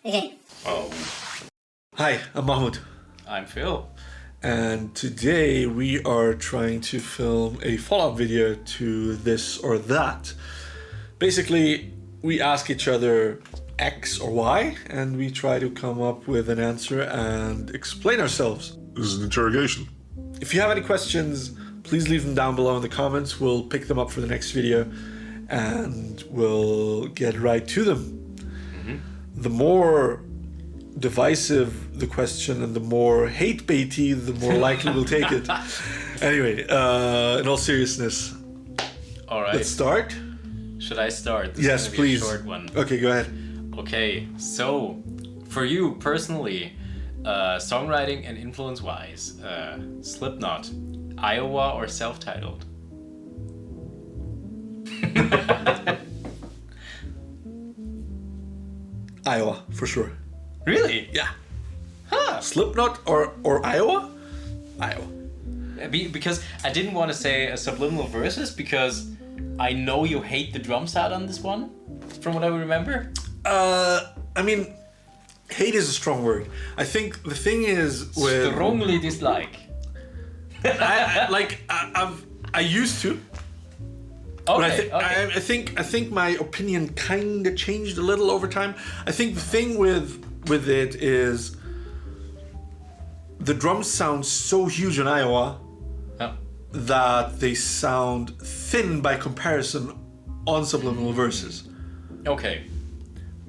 Okay. Oh. Hi, I'm Mahmoud. I'm Phil. And today we are trying to film a follow-up video to this or that. Basically, we ask each other X or Y, and we try to come up with an answer and explain ourselves. This is an interrogation. If you have any questions, please leave them down below in the comments. We'll pick them up for the next video and we'll get right to them. The more divisive the question and the more hate baity, the more likely we'll take it. Anyway, in all seriousness, All right. let's start. Should I start? This Yes, is gonna please. Be a short one. Okay, go ahead. Okay. So, for you personally, songwriting and influence-wise, Slipknot, Iowa or self-titled? Iowa, for sure. Really? Yeah. Huh. Slipknot or Iowa? Iowa. Because I didn't want to say a subliminal verses because I know you hate the drum sound on this one, from what I remember. I mean, hate is a strong word. I think the thing is with... Strongly dislike. I used to. Okay. But Okay. I think my opinion kind of changed a little over time. I think the thing with it is the drums sound so huge in Iowa Oh. that they sound thin by comparison on subliminal verses. Okay.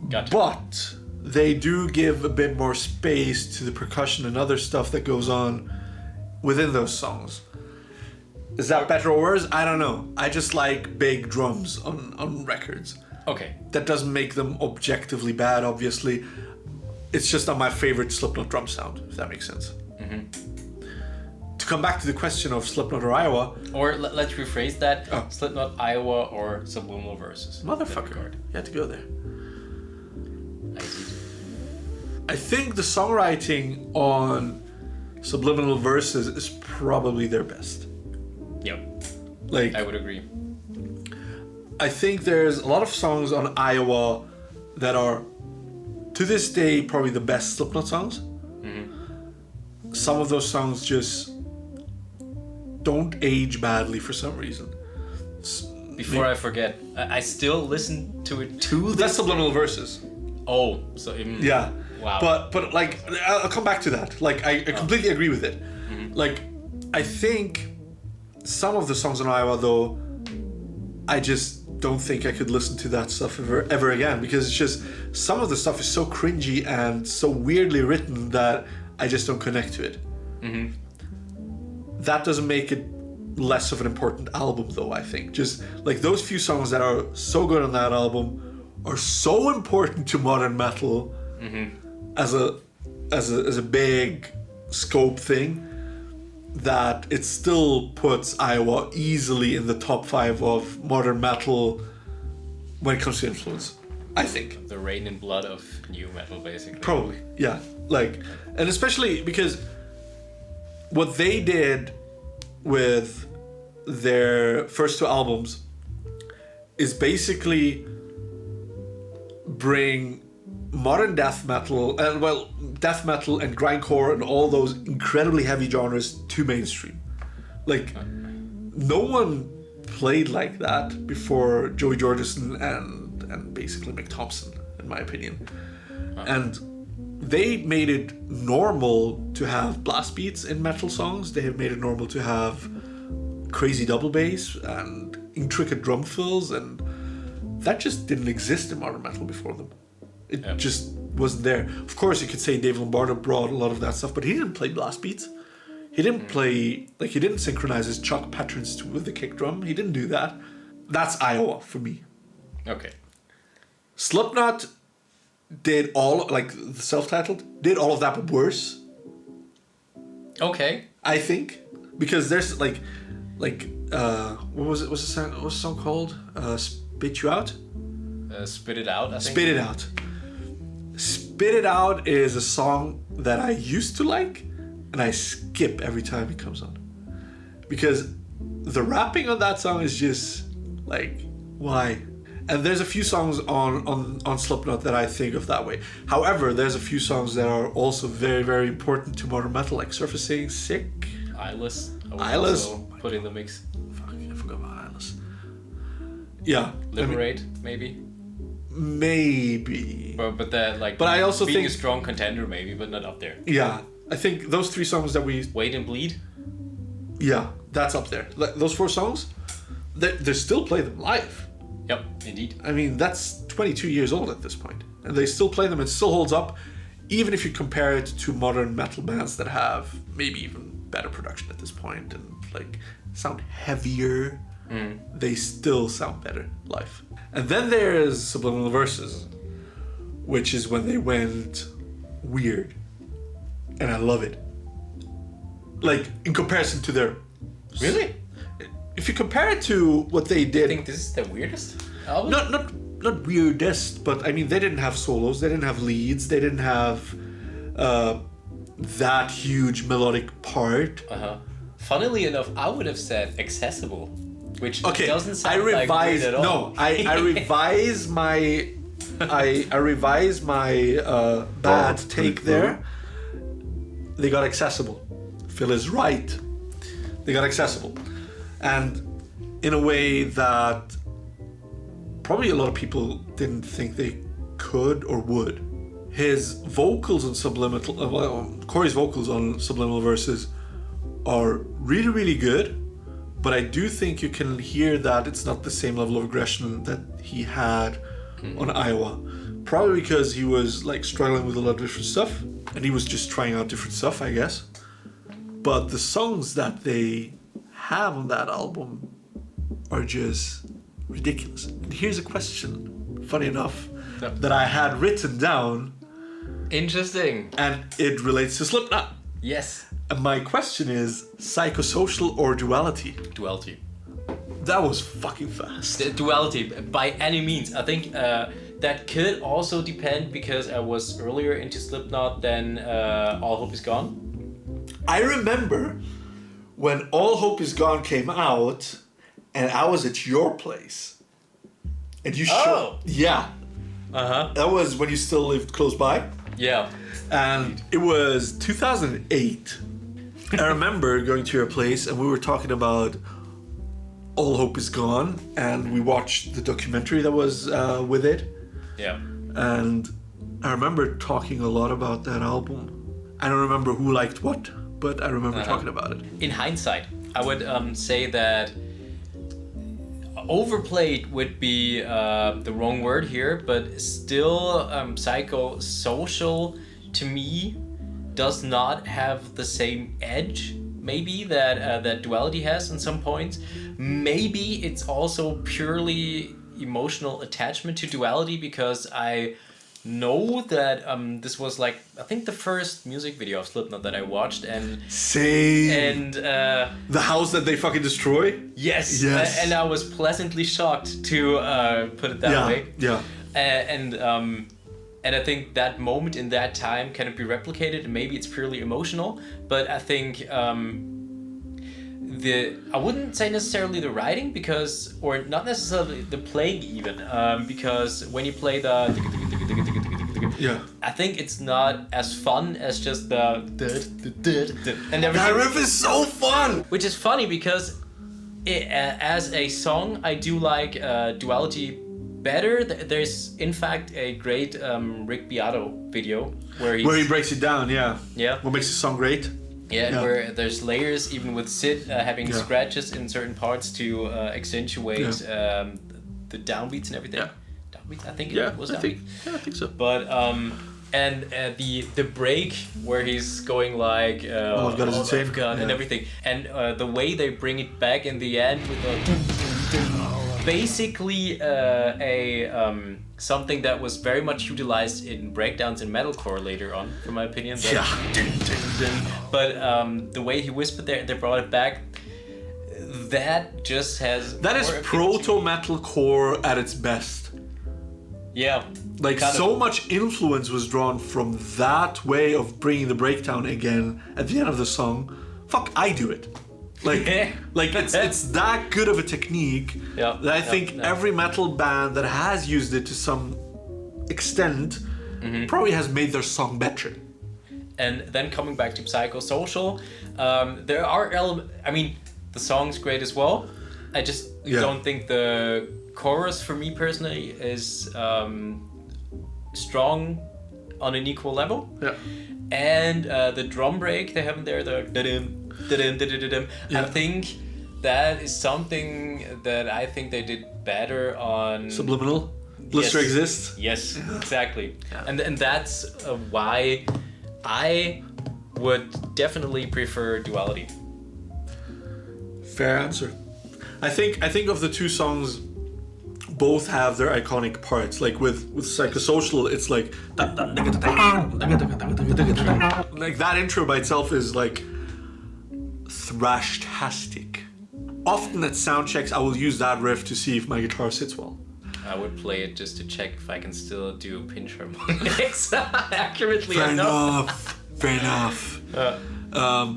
Gotcha. But they do give a bit more space to the percussion and other stuff that goes on within those songs. Is that better or worse? I don't know. I just like big drums on records. Okay. That doesn't make them objectively bad, obviously. It's just not my favorite Slipknot drum sound, if that makes sense. To come back to the question of Slipknot or Iowa... Or let's rephrase that. Oh. Slipknot, Iowa, or subliminal verses. Motherfucker, you had to go there. I did. I think the songwriting on subliminal verses is probably their best. Yep. Like, I would agree. I think there's a lot of songs on Iowa that are, to this day, probably the best Slipknot songs. Some of those songs just don't age badly for some reason. Before I forget, I still listen to it to That's this. subliminal verses. Oh, so Yeah. Wow. But like, I'll come back to that. Like, I completely agree with it. Like, I think some of the songs on Iowa, though, I just don't think I could listen to that stuff ever again, because it's just, some of the stuff is so cringy and so weirdly written that I just don't connect to it. That doesn't make it less of an important album, though, I think. Just like those few songs that are so good on that album are so important to modern metal as a big scope thing, that it still puts Iowa easily in the top 5 of modern metal when it comes to influence, I think. the rain and blood of new metal, basically. Probably, yeah. Like, and especially because what they did with their first 2 albums is basically bring modern death metal and death metal and grindcore and all those incredibly heavy genres to mainstream. Like, no one played like that before Joey Jordison and basically Mick Thompson, in my opinion. And they made it normal to have blast beats in metal songs. They have made it normal to have crazy double bass and intricate drum fills, and that just didn't exist in modern metal before them. It just wasn't there. Of course, you could say Dave Lombardo brought a lot of that stuff, but he didn't play blast beats. He didn't play, like, he didn't synchronize his chuck patterns with the kick drum. He didn't do that. That's Iowa for me. Okay. Slipknot did all, like, the self-titled, did all of that but worse, Okay. I think. Because there's, what was it? What's the song called? Spit You Out? Spit It Out, I think. Spit It Out. Spit It Out is a song that I used to like, and I skip every time it comes on. Because the rapping on that song is just like, why? And there's a few songs on Slipknot that I think of that way. However, there's a few songs that are also very, very important to modern metal, like Surfacing, Sick. Eyeless. I would Eyeless. also put in the mix. Fuck, I forgot about Eyeless. Yeah. Liberate, maybe. Maybe. But that, like, But I also being think a strong contender, maybe, but not up there. Yeah, I think those 3 songs that we... Wait and Bleed. Yeah, that's up there. Those 4 songs, they still play them live. Yep, indeed. I mean, that's 22 years old at this point, and they still play them. It still holds up, even if you compare it to modern metal bands that have maybe even better production at this point and like sound heavier. They still sound better live. And then there's Subliminal Verses, which is when they went weird, and I love it. Like, in comparison to their... Really? If you compare it to what they did... I think this is the weirdest album? Not weirdest, but I mean, they didn't have solos, they didn't have leads, they didn't have that huge melodic part. Funnily enough, I would have said accessible, which doesn't sound I revise, like weird at all. No, I revise my... I revise my bad take there. They got accessible. Phil is right. They got accessible. And in a way that probably a lot of people didn't think they could or would. His vocals on Corey's vocals on Subliminal Verses are really, really good, but I do think you can hear that it's not the same level of aggression that he had on Iowa. Probably because he was like struggling with a lot of different stuff, and he was just trying out different stuff, I guess. But the songs that they have on that album are just ridiculous. And here's a question, funny enough, that I had written down. Interesting. And it relates to Slipknot. Yes. And my question is, psychosocial or duality? Duality. That was fucking fast. The duality, by any means. I think that could also depend because I was earlier into Slipknot than All Hope Is Gone. I remember when All Hope Is Gone came out, and I was at your place, and you showed. Yeah. That was when you still lived close by. Yeah. And it was 2008. I remember going to your place, and we were talking about All Hope Is Gone, and we watched the documentary that was with it. Yeah. And I remember talking a lot about that album. I don't remember who liked what, but I remember talking about it. In hindsight, I would say that overplayed would be the wrong word here, but still psychosocial to me does not have the same edge maybe that duality has in some points. Maybe it's also purely emotional attachment to duality because I know that this was like I think the first music video of Slipknot that I watched and same and the house that they fucking destroy. Yes. And I was pleasantly shocked to put it that way. Yeah. And I think that moment in that time cannot be replicated, and maybe it's purely emotional. But I think I wouldn't say necessarily the writing or not necessarily the playing even, because when you play the I think it's not as fun as just the and everything. That riff is so fun. Which is funny because as a song, I do like Duality better. There's in fact a great Rick Beato video where he breaks it down. Yeah. What makes the song great? Yeah, where there's layers, even with Sid having scratches in certain parts to accentuate the downbeats and everything. Downbeats, I think it was downbeat. I think so. But and the break where he's going like oh my God, is insane. And everything, and the way they bring it back in the end with basically something that was very much utilized in breakdowns in metalcore later on, in my opinion. But the way he whispered there, they brought it back. That just has. That is proto metalcore at its best. Yeah. Like so much influence was drawn from that way of bringing the breakdown again at the end of the song. Fuck, I do it. Like it's that good of a technique Yeah, that I yeah, think yeah. every metal band that has used it to some extent probably has made their song better. And then coming back to Psychosocial, there are I mean, the song's great as well. I just don't think the chorus for me personally is strong on an equal level. Yeah. And the drum break they have in there, the da-dum, da-dum, da-da-da-dum, I think that is something that I think they did better on... Subliminal? Blister exists? Yes, exactly. And that's why I would definitely prefer Duality. Fair answer. I think of the two songs, both have their iconic parts. Like with Psychosocial, it's like that intro by itself is like thrash-tastic. Often at sound checks, I will use that riff to see if my guitar sits well. I would play it just to check if I can still do pinch harmonics accurately Fair enough. enough.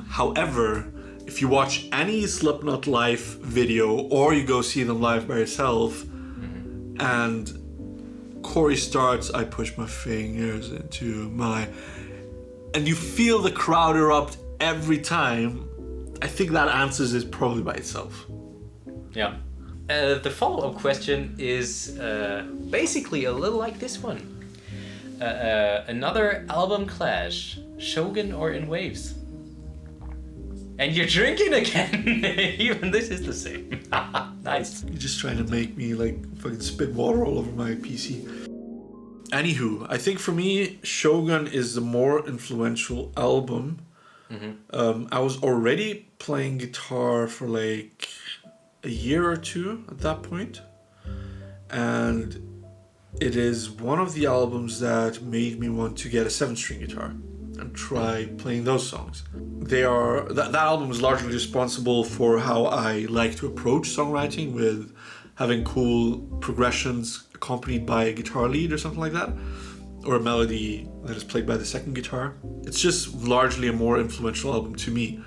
However, if you watch any Slipknot live video or you go see them live by yourself, and Corey starts, I push my fingers into my... and you feel the crowd erupt every time, I think that answers it probably by itself. Yeah. The follow-up question is basically a little like this one. Another album clash, Shogun or In Waves? And you're drinking again. Even this is the same. Nice. You're just trying to make me like fucking spit water all over my PC. Anywho, I think for me, Shogun is the more influential album. I was already playing guitar for like a year or two at that point, and it is one of the albums that made me want to get a 7-string guitar and try playing those songs. That album is largely responsible for how I like to approach songwriting, with having cool progressions accompanied by a guitar lead or something like that, or a melody that is played by the second guitar. It's just largely a more influential album to me.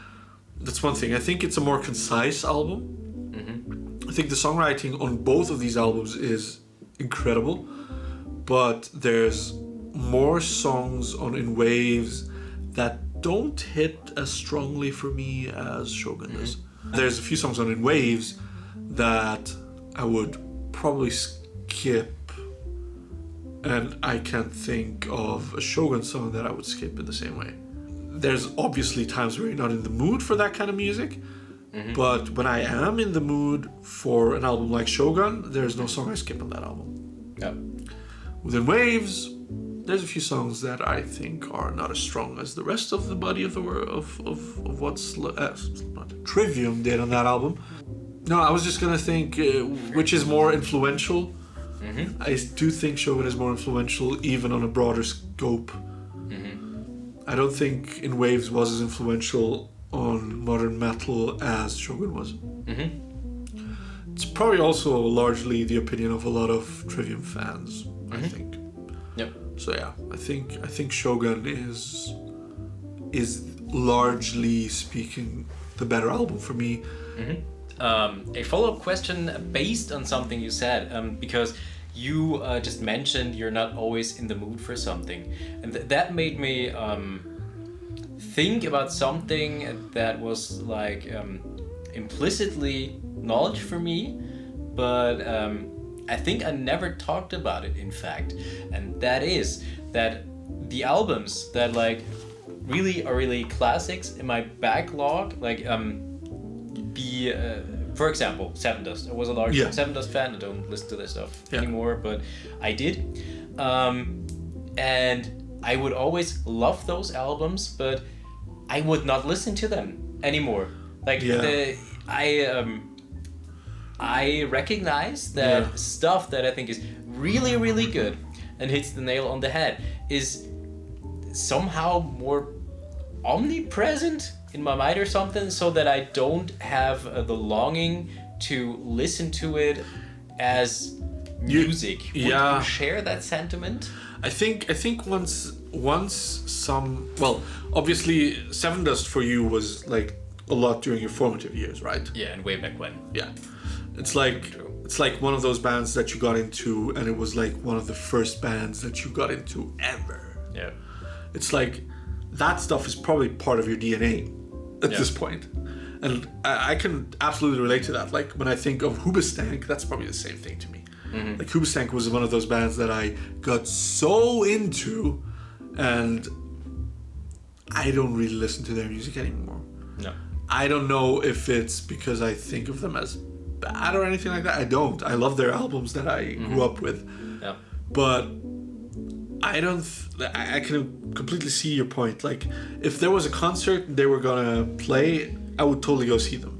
That's one thing. I think it's a more concise album. I think the songwriting on both of these albums is incredible, but there's more songs on In Waves that don't hit as strongly for me as Shogun does. There's a few songs on In Waves that I would probably skip, and I can't think of a Shogun song that I would skip in the same way. There's obviously times where you're not in the mood for that kind of music, but when I am in the mood for an album like Shogun, there's no song I skip on that album. Yep. Within Waves, there's a few songs that I think are not as strong as the rest of the body of the world of what Trivium did on that album. No, I was just gonna think which is more influential. I do think Shogun is more influential, even on a broader scope. I don't think In Waves was as influential on modern metal as Shogun was. It's probably also largely the opinion of a lot of Trivium fans, I think. Yep. So yeah, I think Shogun is largely speaking the better album for me. A follow-up question based on something you said, because you just mentioned you're not always in the mood for something, and that made me think about something that was like implicitly knowledge for me, but I think I never talked about it, in fact, and that is that the albums that like really are really classics in my backlog, like for example, Seven Dust. I was a large Seven Dust fan. I don't listen to their stuff anymore, but I did, and I would always love those albums, but I would not listen to them anymore. Like I recognize that stuff that I think is really, really good and hits the nail on the head is somehow more omnipresent in my mind or something, so that I don't have the longing to listen to it as music. Would you share that sentiment? I think once some, well, obviously Seven Dust for you was like a lot during your formative years, right? Yeah, and way back when. Yeah. It's like one of those bands that you got into, and it was like one of the first bands that you got into ever. Yeah. It's like that stuff is probably part of your DNA at this point. And I can absolutely relate to that. Like when I think of Hoobastank, that's probably the same thing to me. Mm-hmm. Like Hoobastank was one of those bands that I got so into, and I don't really listen to their music anymore. No. I don't know if it's because I think of them as bad or anything like that. I don't. I love their albums that I grew up with. Yeah. But I don't. I can completely see your point. Like, if there was a concert and they were gonna play, I would totally go see them.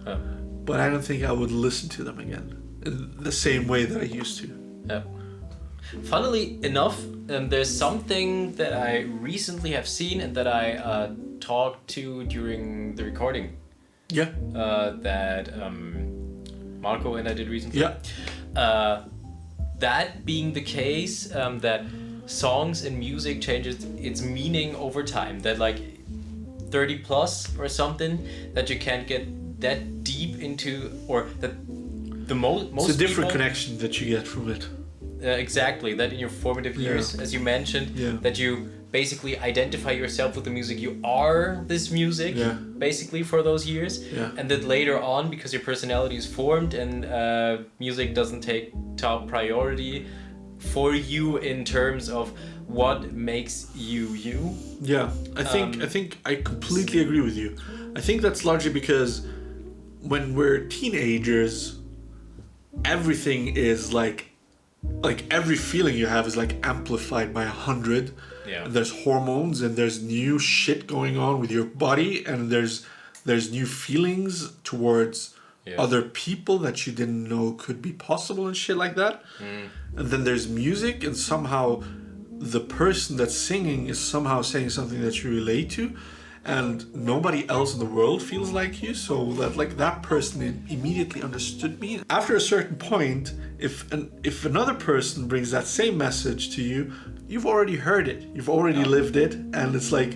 Yeah. But I don't think I would listen to them again in the same way that I used to. Yeah. Funnily enough, there's something that I recently have seen and that I talked to during the recording. Yeah. That Marco and I did recently. Yeah. That being the case, that songs and music changes its meaning over time. That like 30 plus or something, that you can't get that deep into, or that the most It's a different people, connection that you get from it. exactly, that in your formative years, as you mentioned, that you basically identify yourself with the music. You are this music, basically, for those years. Yeah. And that later on, because your personality is formed and music doesn't take top priority for you in terms of what makes you you. Yeah, I think I completely agree with you. I think that's largely because when we're teenagers, everything is like every feeling you have is like amplified by 100. Yeah. And there's hormones and there's new shit going on with your body, and there's new feelings towards other people that you didn't know could be possible and shit like that. And then there's music, and somehow the person that's singing is somehow saying something that you relate to, and nobody else in the world feels like you, so that like that person immediately understood me. After a certain point, if another person brings that same message to you, you've already heard it, you've already lived it, and it's like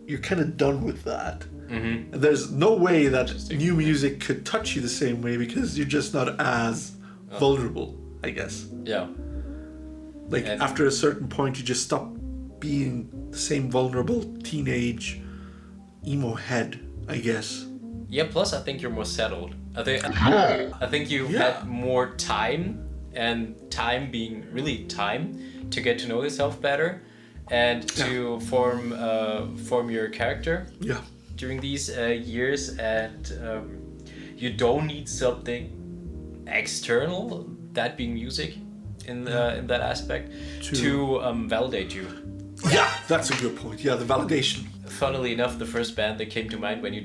you're kind of done with that. And there's no way that new music could touch you the same way, because you're just not as vulnerable, I guess. Yeah. Like after a certain point, you just stop being the same vulnerable teenage emo head, I guess. Yeah, plus I think you're more settled. I think you've had more time, and time being really time, to get to know yourself better and to form your character. Yeah. During these years, and you don't need something external, that being music, in that aspect, to validate you. Yeah, that's a good point. Yeah, the validation. Funnily enough, the first band that came to mind when you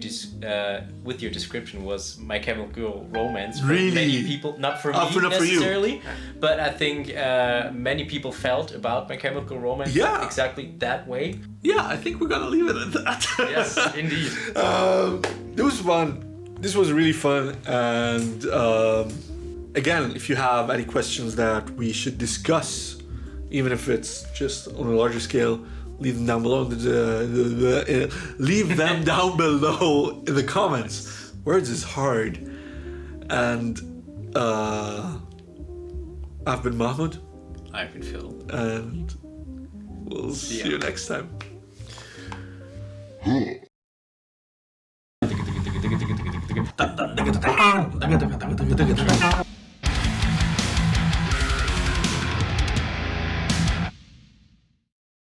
with your description was My Chemical Romance. For really? Many people, not for me necessarily, but I think many people felt about My Chemical Romance exactly that way. Yeah, I think we're gonna leave it at that. Yes, indeed. It was fun. This was really fun, and again, if you have any questions that we should discuss, even if it's just on a larger scale, leave them down below. Leave them down below in the comments. Words is hard. And I've been Mahmoud. I've been Phil. And we'll see you next time.